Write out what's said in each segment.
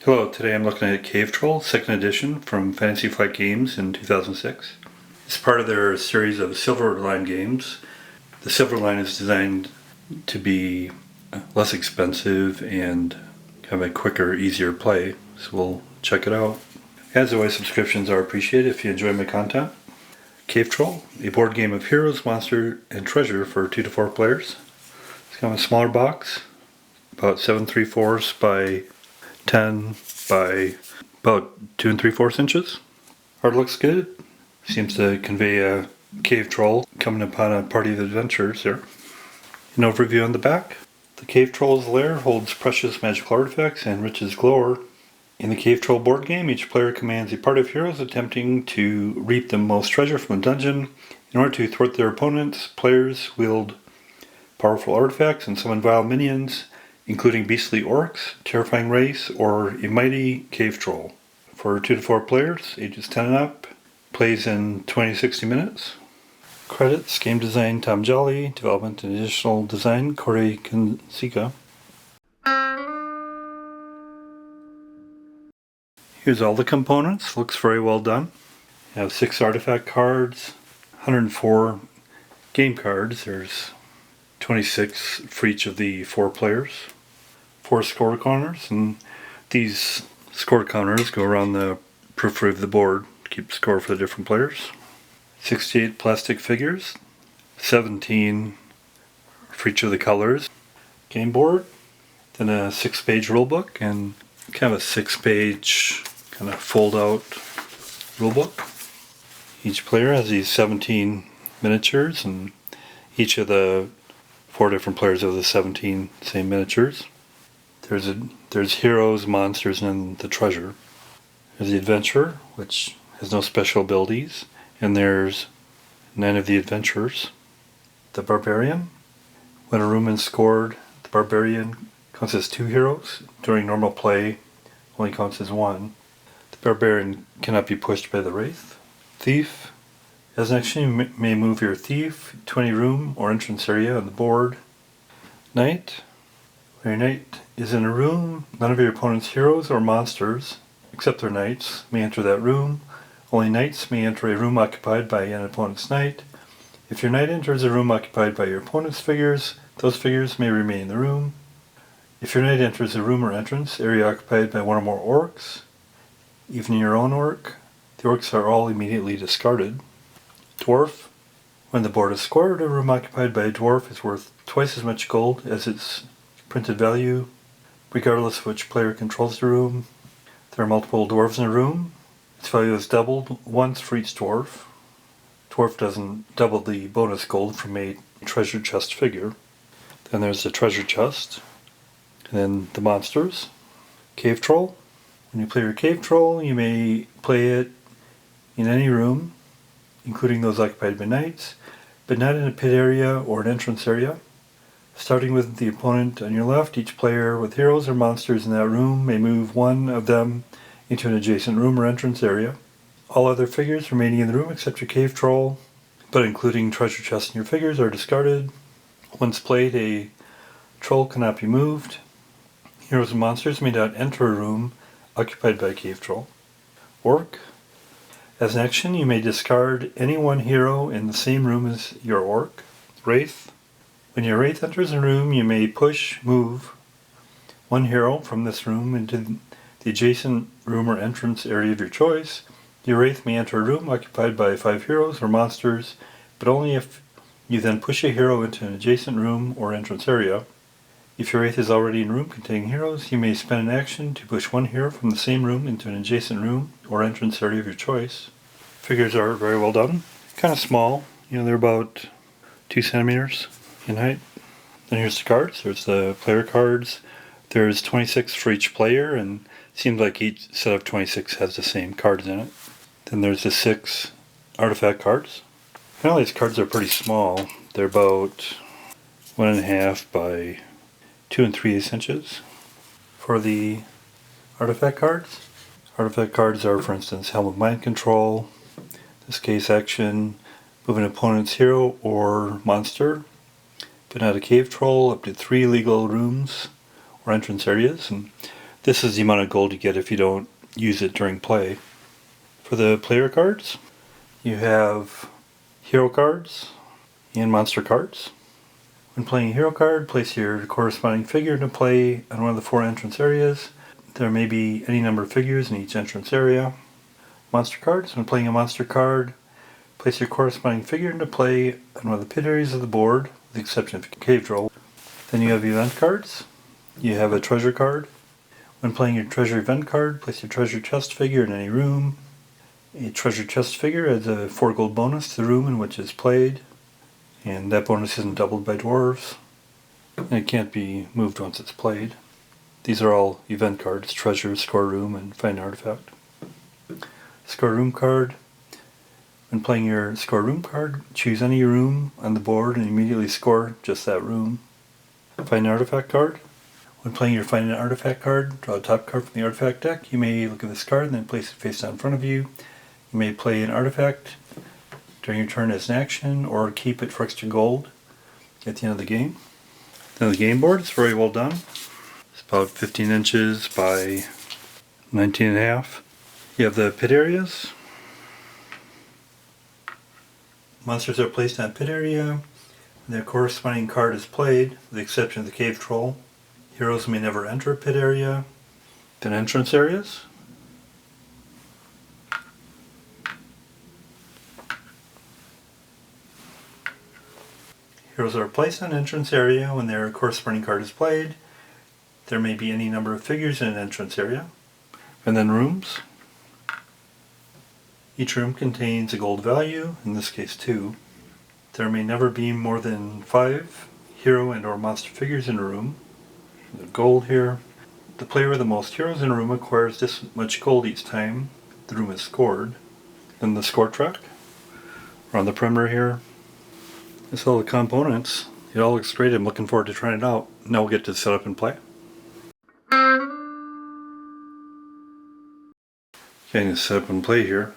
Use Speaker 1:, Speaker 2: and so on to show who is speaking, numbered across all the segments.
Speaker 1: Hello, today I'm looking at Cave Troll, 2nd edition from Fantasy Flight Games in 2006. It's part of their series of Silver Line games. The Silver Line is designed to be less expensive and have a quicker, easier play, so we'll check it out. As always, subscriptions are appreciated if you enjoy my content. Cave Troll, a board game of heroes, monster, and treasure for 2 to 4 players. It's kind of a smaller box, about 7 3/4 by 10 by about 2 3/4 inches. Art looks good. Seems to convey a cave troll coming upon a party of adventurers there. An overview on the back. The Cave Troll's lair holds precious magical artifacts and enriches lore. In the Cave Troll board game, each player commands a party of heroes attempting to reap the most treasure from a dungeon. In order to thwart their opponents, players wield powerful artifacts and summon vile minions, including beastly orcs, terrifying wraiths, or a mighty cave troll. For 2 to 4 players, ages 10 and up, plays in 20 to 60 minutes. Credits: game design Tom Jolly, development and additional design Corey Kanzika. Here's all the components. Looks very well done. You have 6 artifact cards, 104 game cards. There's 26 for each of the 4 players. 4 score counters, and these score counters go around the periphery of the board to keep score for the different players. 68 plastic figures, 17 for each of the colors. Game board, then a 6-page rulebook, and kind of a 6-page kind of fold-out rulebook. Each player has these 17 miniatures, and each of the 4 different players have the 17 same miniatures. There's heroes, monsters, and the treasure. There's the adventurer, which has no special abilities, and there's 9 of the adventurers. The barbarian. When a room is scored, the barbarian counts as 2 heroes. During normal play, only counts as 1. The barbarian cannot be pushed by the wraith. Thief. As an action, you may move your thief to any room or entrance area on the board. Knight. When your knight is in a room, none of your opponent's heroes or monsters, except their knights, may enter that room. Only knights may enter a room occupied by an opponent's knight. If your knight enters a room occupied by your opponent's figures, those figures may remain in the room. If your knight enters a room or entrance area occupied by 1 or more orcs, even your own orc, the orcs are all immediately discarded. Dwarf. When the board is scored, a room occupied by a dwarf is worth twice as much gold as its printed value, regardless of which player controls the room. There are multiple dwarves in a room. Its value is doubled once for each dwarf. Dwarf doesn't double the bonus gold from a treasure chest figure. Then there's the treasure chest. And then the monsters. Cave Troll. When you play your Cave Troll, you may play it in any room, including those occupied by knights, but not in a pit area or an entrance area. Starting with the opponent on your left, each player with heroes or monsters in that room may move 1 of them into an adjacent room or entrance area. All other figures remaining in the room except your Cave Troll, but including treasure chests and your figures, are discarded. Once played, a troll cannot be moved. Heroes and monsters may not enter a room occupied by a Cave Troll. Orc. As an action, you may discard any 1 hero in the same room as your orc. Wraith. When your wraith enters a room, you may move 1 hero from this room into the adjacent room or entrance area of your choice. Your wraith may enter a room occupied by 5 heroes or monsters, but only if you then push a hero into an adjacent room or entrance area. If your wraith is already in a room containing heroes, you may spend an action to push 1 hero from the same room into an adjacent room or entrance area of your choice. Figures are very well done. Kind of small, they're about 2 centimeters in height. Then here's the cards. There's the player cards. There's 26 for each player, and it seems like each set of 26 has the same cards in it. Then there's the 6 artifact cards. And all these cards are pretty small. They're about 1.5 by 2 3/8 inches. For the artifact cards, are, for instance, Helm of Mind Control, this case action, move an opponent's hero or monster, but not a Cave Troll, up to 3 legal rooms or entrance areas. And This is the amount of gold you get if you don't use it during play. For the player cards, you have hero cards and monster cards. When playing a hero card, place your corresponding figure into play on one of the 4 entrance areas. There may be any number of figures in each entrance area. Monster cards, when playing a monster card, place your corresponding figure into play on one of the pit areas of the board, with the exception of cave troll. Then you have event cards. You have a treasure card. When playing your treasure event card, place your treasure chest figure in any room. A treasure chest figure adds a 4 gold bonus to the room in which it's played, and that bonus isn't doubled by dwarves, and it can't be moved once it's played. These are all event cards: treasure, score room, and find an artifact. Score room card. When playing your score room card, choose any room on the board and immediately score just that room. Find an artifact card. When playing your Find an Artifact card, draw a top card from the artifact deck. You may look at this card and then place it face down in front of you. You may play an artifact during your turn as an action, or keep it for extra gold at the end of the game. Then the game board is very well done. It's about 15 inches by 19.5. You have the pit areas. Monsters are placed on pit area, and their corresponding card is played, with the exception of the cave troll. Heroes may never enter a pit area. Then entrance areas. Heroes are placed on an entrance area when their corresponding card is played. There may be any number of figures in an entrance area. And then rooms. Each room contains a gold value, in this case 2. There may never be more than 5 hero and or monster figures in a room. The gold here. The player with the most heroes in a room acquires this much gold each time the room is scored. Then the score track around the perimeter here. That's all the components. It all looks great. I'm looking forward to trying it out. Now we'll get to set up and play. Okay, set up and play here.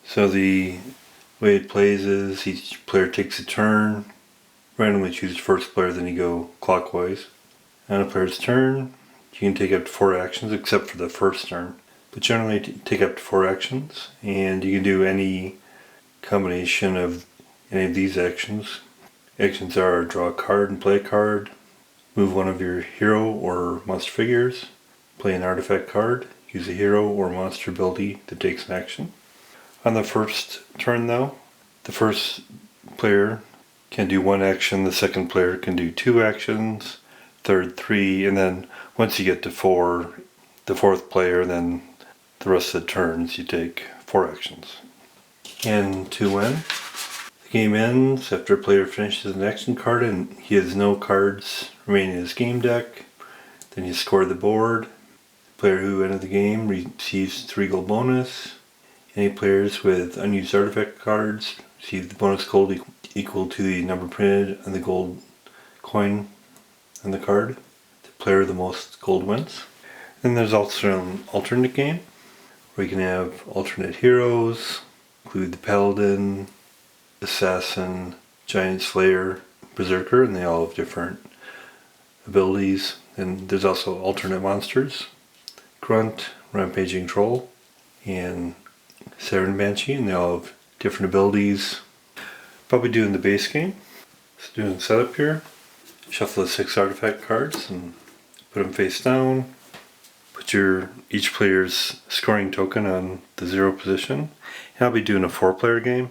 Speaker 1: So the way it plays is each player takes a turn, randomly choose first player, then you go clockwise. On a player's turn, you can take up to 4 actions except for the first turn. But generally take up to 4 actions, and you can do any combination of any of these actions. Actions are draw a card and play a card, move one of your hero or monster figures, play an artifact card, use a hero or monster ability that takes an action. On the first turn though, the first player can do 1 action, the second player can do 2 actions, third 3, and then once you get to 4, the fourth player, then the rest of the turns you take 4 actions. And to win, the game ends after a player finishes an action card and he has no cards remaining in his game deck. Then you score the board. The player who ended the game receives 3 gold bonus. Any players with unused artifact cards receive the bonus gold equal to the number printed on the gold coin on the card. The player with the most gold wins. Then there's also an alternate game where you can have alternate heroes, include the paladin, assassin, giant slayer, berserker, and they all have different abilities. And there's also alternate monsters, grunt, rampaging troll, and siren banshee, and they all have different abilities. Probably doing the base game. So doing setup here. Shuffle the 6 artifact cards and put them face down. Put each player's scoring token on the 0 position. And I'll be doing a 4-player game.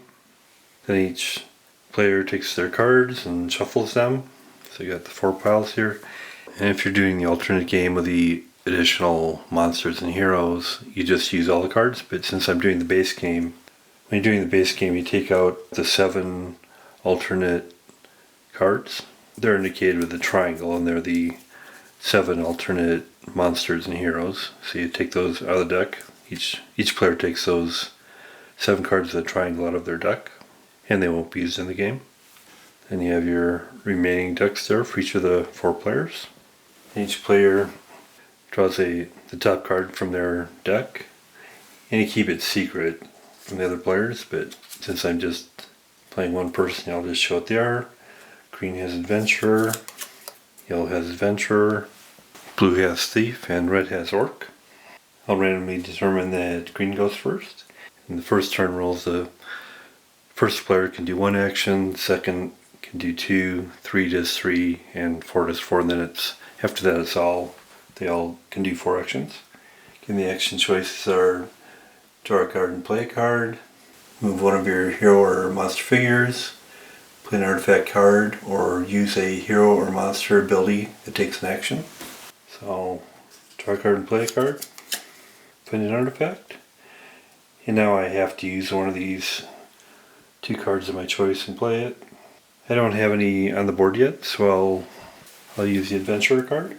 Speaker 1: Then each player takes their cards and shuffles them. So you got the 4 piles here. And if you're doing the alternate game with the additional monsters and heroes, you just use all the cards. But since I'm doing the base game, when you're doing the base game, you take out the 7 alternate cards. They're indicated with a triangle, and they're the 7 alternate monsters and heroes. So you take those out of the deck. Each player takes those 7 cards with a triangle out of their deck, and they won't be used in the game. Then you have your remaining decks there for each of the 4 players. Each player draws the top card from their deck, and you keep it secret from the other players, but since I'm just playing one person, I'll just show what they are. Green has Adventurer, yellow has Adventurer, Blue has Thief and red has Orc. I'll randomly determine that green goes first. In the first turn rolls, the first player can do one action, second can do two, three does three, and four does four, and then after that they all can do four actions. Again, the action choices are draw a card and play a card, move one of your hero or monster figures, play an artifact card, or use a hero or monster ability that takes an action. So, draw a card and play a card, play an artifact, and now I have to use one of these two cards of my choice and play it. I don't have any on the board yet, so I'll use the Adventurer card.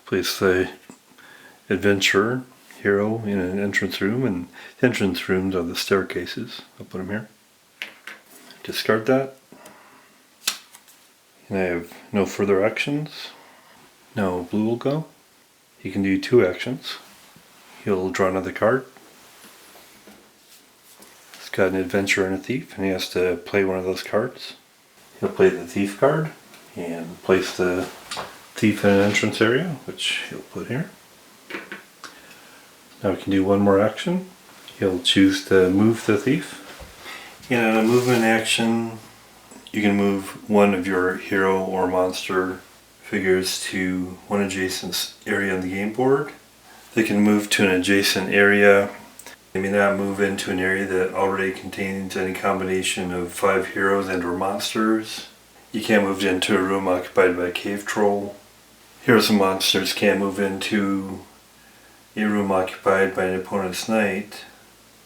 Speaker 1: Place the Adventurer hero in an entrance room, and the entrance rooms are the staircases. I'll put them here. Discard that. And I have no further actions. Now blue will go. He can do two actions. He'll draw another card. He's got an Adventurer and a Thief, and he has to play one of those cards. He'll play the Thief card and place the Thief in an entrance area, which he'll put here. Now we can do one more action. He'll choose to move the Thief. And in a movement action, you can move one of your hero or monster figures to one adjacent area on the game board. They can move to an adjacent area. They may not move into an area that already contains any combination of 5 heroes and or monsters. You can't move into a room occupied by a cave troll. Heroes and monsters can't move into a room occupied by an opponent's knight,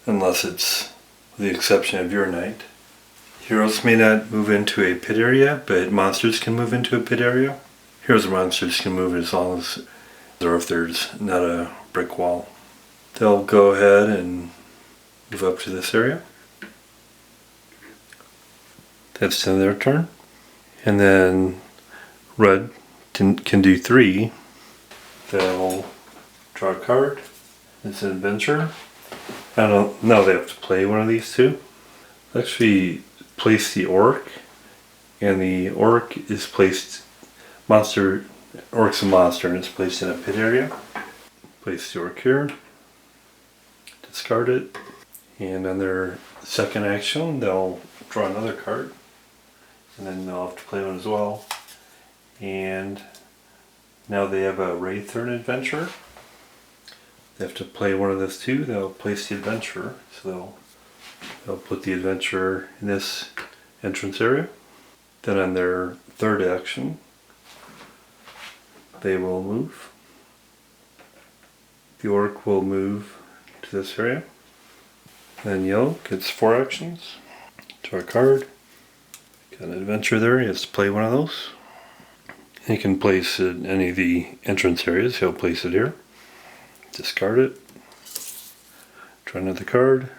Speaker 1: unless it's with the exception of your knight. Heroes may not move into a pit area, but monsters can move into a pit area. Heroes and monsters can move as long as if there's not a brick wall. They'll go ahead and move up to this area. That's then their turn. And then red can do 3. They'll draw a card. It's an adventure. Now they have to play one of these two. Actually place the orc, and the orc is placed orc's a monster and it's placed in a pit area. Place the orc here. Discard it, and on their second action they'll draw another card, and then they'll have to play one as well. And now they have a Wraith or an Adventurer. They have to play one of those two. They'll place the Adventurer, so they'll put the Adventurer in this entrance area. Then on their third action they will move. The orc will move to this area. Then yellow gets 4 actions. Draw a card. Got an adventure there, he has to play one of those. He can place it in any of the entrance areas, he'll place it here. Discard it. Draw another card.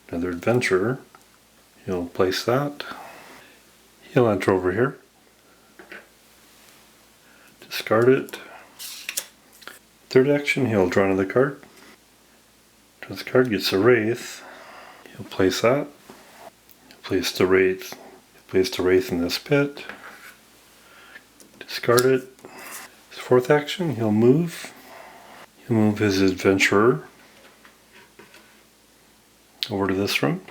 Speaker 1: Another adventurer. He'll place that. He'll enter over here. Discard it. Third action, he'll draw another card. Draws a card, gets a Wraith. He'll place that. He'll place the Wraith. He'll place the Wraith in this pit. Discard it. His fourth action, he'll move. He'll move his Adventurer over to this room.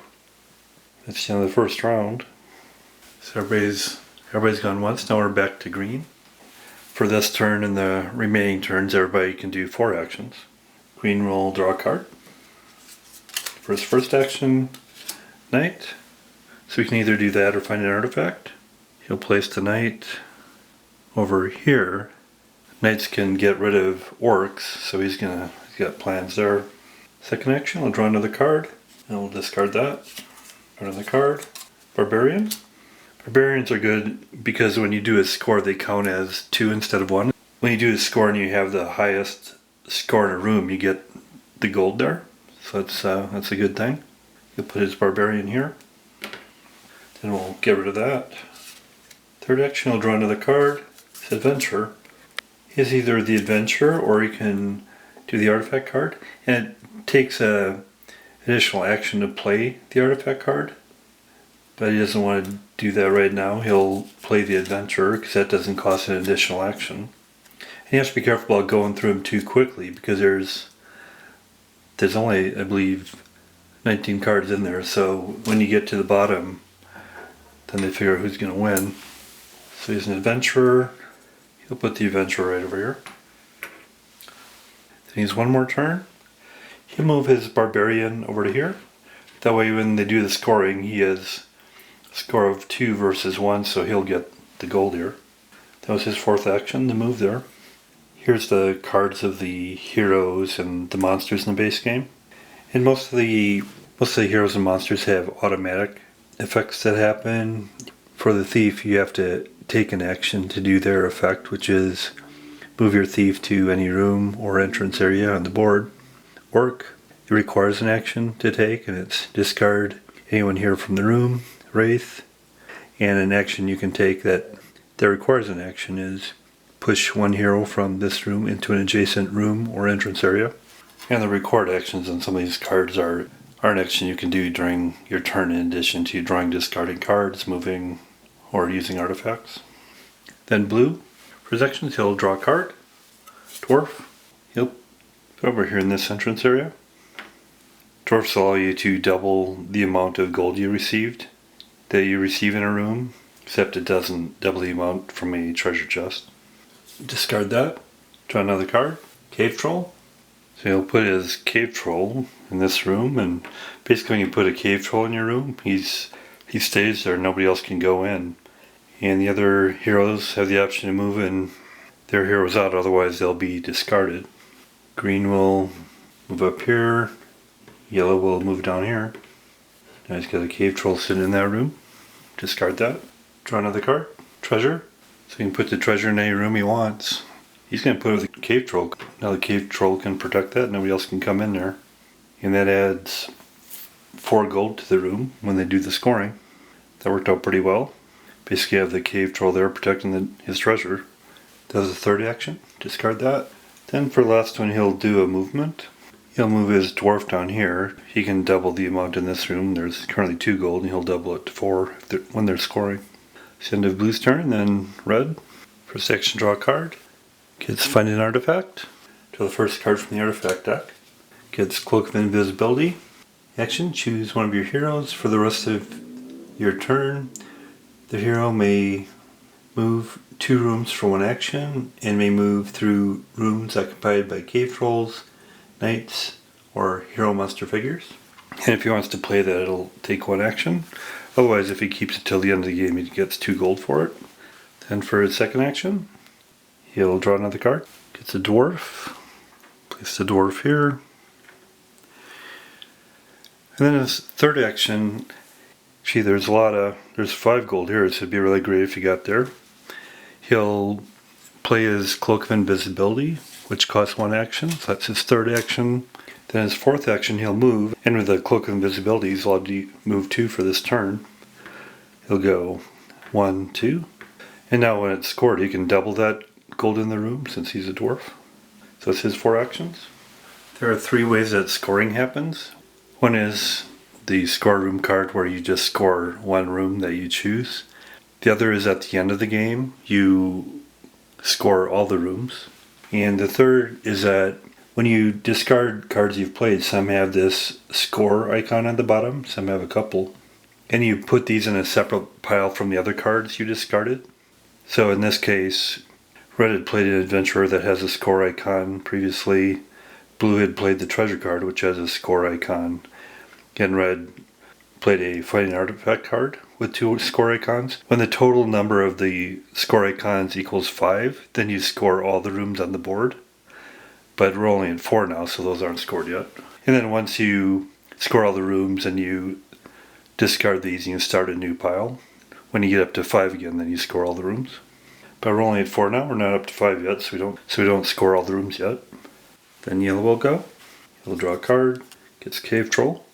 Speaker 1: That's the end of the first round. So everybody's gone once, now we're back to green. For this turn and the remaining turns, everybody can do 4 actions. Green will draw a card. For his first action, Knight. So we can either do that or find an artifact. He'll place the Knight over here. Knights can get rid of orcs, so he's got plans there. Second action, we'll draw another card, and we'll discard that. Draw another card. Barbarian. Barbarians are good because when you do a score, they count as 2 instead of 1. When you do a score and you have the highest score in a room, you get the gold there. So that's a good thing. You'll put his Barbarian here. Then we'll get rid of that. Third action, I'll draw another card. It's Adventure. He has either the Adventure or he can do the Artifact card. And it takes a additional action to play the Artifact card. but he doesn't want to do that right now. He'll play the adventurer because that doesn't cost an additional action. And he has to be careful about going through them too quickly because there's only, I believe, 19 cards in there. So when you get to the bottom, then they figure out who's going to win. So he's an adventurer. He'll put the adventurer right over here. Then he's one more turn. He'll move his barbarian over to here. That way when they do the scoring, he has a score of 2 versus 1, so he'll get the gold here. That was his fourth action, the move there. Here's the cards of the heroes and the monsters in the base game. And most of the heroes and monsters have automatic effects that happen. For the thief, you have to take an action to do their effect, which is move your thief to any room or entrance area on the board. Orc, it requires an action to take, and it's discard anyone here from the room, wraith, and an action you can take that requires an action is push one hero from this room into an adjacent room or entrance area. And the required actions on some of these cards are an action you can do during your turn in addition to drawing, discarding cards, moving, or using artifacts. Then blue, for his actions he'll draw a card. Dwarf, he'll put over here in this entrance area. Dwarfs allow you to double the amount of gold you received that you receive in a room, except it doesn't double the amount from a treasure chest. Discard that. Draw another card. Cave Troll. So he'll put his Cave Troll in this room, and basically when you put a Cave Troll in your room, he stays there, nobody else can go in. And the other heroes have the option to move in their heroes out, otherwise they'll be discarded. Green will move up here. Yellow will move down here. Now he's got a Cave Troll sitting in that room. Discard that. Draw another card. Treasure. So he can put the treasure in any room he wants. He's going to put it with the Cave Troll. Now the Cave Troll can protect that. Nobody else can come in there. And that adds 4 gold to the room when they do the scoring. That worked out pretty well. Basically you have the Cave Troll there protecting his treasure. That was the third action. Discard that. Then for the last one he'll do a movement. He'll move his dwarf down here. He can double the amount in this room. There's currently 2 gold, and he'll double it to 4 when they're scoring. It's the end of blue's turn, then red. First action, draw a card. Gets find an artifact. Draw the first card from the artifact deck. Gets Cloak of Invisibility. Action, choose one of your heroes. For the rest of your turn, the hero may move 2 rooms for 1 action, and may move through rooms occupied by cave trolls, knights, or hero monster figures. And if he wants to play that, it'll take 1 action. Otherwise, if he keeps it till the end of the game, he gets 2 gold for it. Then for his second action, he'll draw another card. Gets a dwarf. Place the dwarf here. And then his third action, gee, there's 5 gold here, so it'd be really great if he got there. He'll play his Cloak of Invisibility, which costs 1 action, so that's his third action. Then his fourth action, he'll move, and with the Cloak of Invisibility, he's allowed to move 2 for this turn. He'll go 1, 2, and now when it's scored, he can double that gold in the room since he's a dwarf. So that's his 4 actions. There are 3 ways that scoring happens. One is the score room card where you just score 1 room that you choose. The other is at the end of the game, you score all the rooms. And the third is that when you discard cards you've played, some have this score icon at the bottom, some have a couple. And you put these in a separate pile from the other cards you discarded. So in this case, red had played an adventurer that has a score icon previously. Blue had played the treasure card, which has a score icon. And red played a fighting artifact card with 2 score icons. When the total number of the score icons equals 5, then you score all the rooms on the board. But we're only at 4 now, so those aren't scored yet. And then once you score all the rooms and you discard these, you can start a new pile. When you get up to 5 again, then you score all the rooms. But we're only at 4 now, we're not up to 5 yet, so we don't score all the rooms yet. Then yellow will go. He'll draw a card, gets Cave Troll.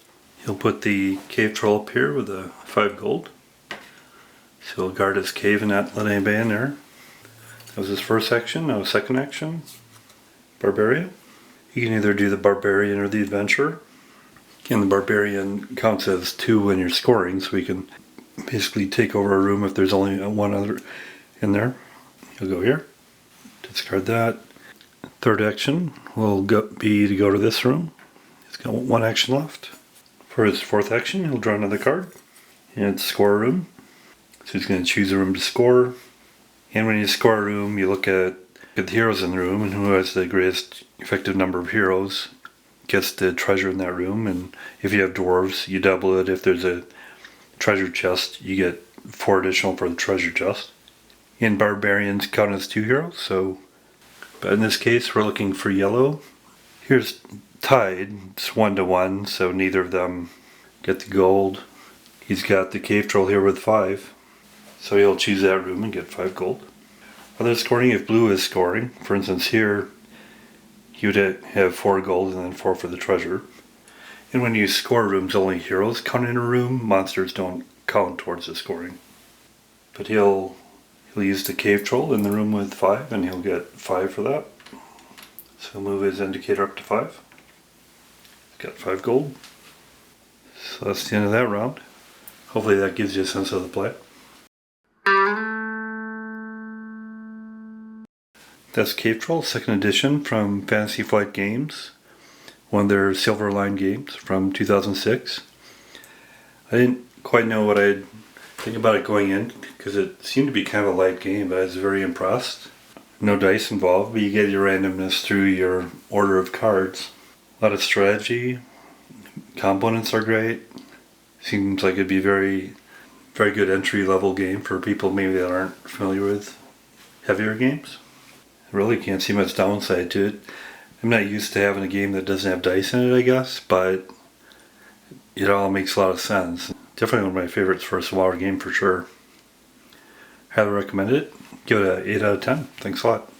Speaker 1: He'll put the Cave Troll up here with the 5 gold. So he'll guard his cave and not let anybody in there. That was his first action. Now his second action. Barbarian. You can either do the Barbarian or the Adventurer. And the Barbarian counts as 2 when you're scoring, so we can basically take over a room if there's only one other in there. He'll go here, discard that. Third action will be to go to this room. He's got one action left. For his fourth action, he'll draw another card and score a room. So he's going to choose a room to score. And when you score a room, you look at the heroes in the room, and who has the greatest effective number of heroes gets the treasure in that room. And if you have dwarves, you double it. If there's a treasure chest, you get 4 additional for the treasure chest. And barbarians count as 2 heroes, but in this case we're looking for yellow. Here's tied, it's 1-1, so neither of them get the gold. He's got the cave troll here with 5, so he'll choose that room and get 5 gold. Other scoring, if blue is scoring, for instance here, he would have 4 gold and then 4 for the treasure. And when you score rooms, only heroes count in a room, monsters don't count towards the scoring. But he'll use the cave troll in the room with 5, and he'll get 5 for that. So he'll move his indicator up to 5. He's got 5 gold. So that's the end of that round. Hopefully that gives you a sense of the play. That's Cave Troll, 2nd edition from Fantasy Flight Games. One of their Silver Line games from 2006. I didn't quite know what I'd think about it going in, because it seemed to be kind of a light game, but I was very impressed. No dice involved, but you get your randomness through your order of cards. A lot of strategy. Components are great. Seems like it'd be very, very good entry level game for people maybe that aren't familiar with heavier games. I really can't see much downside to it. I'm not used to having a game that doesn't have dice in it, I guess, but it all makes a lot of sense. Definitely one of my favorites for a smaller game for sure. Highly recommend it. Give it an 8 out of 10. Thanks a lot.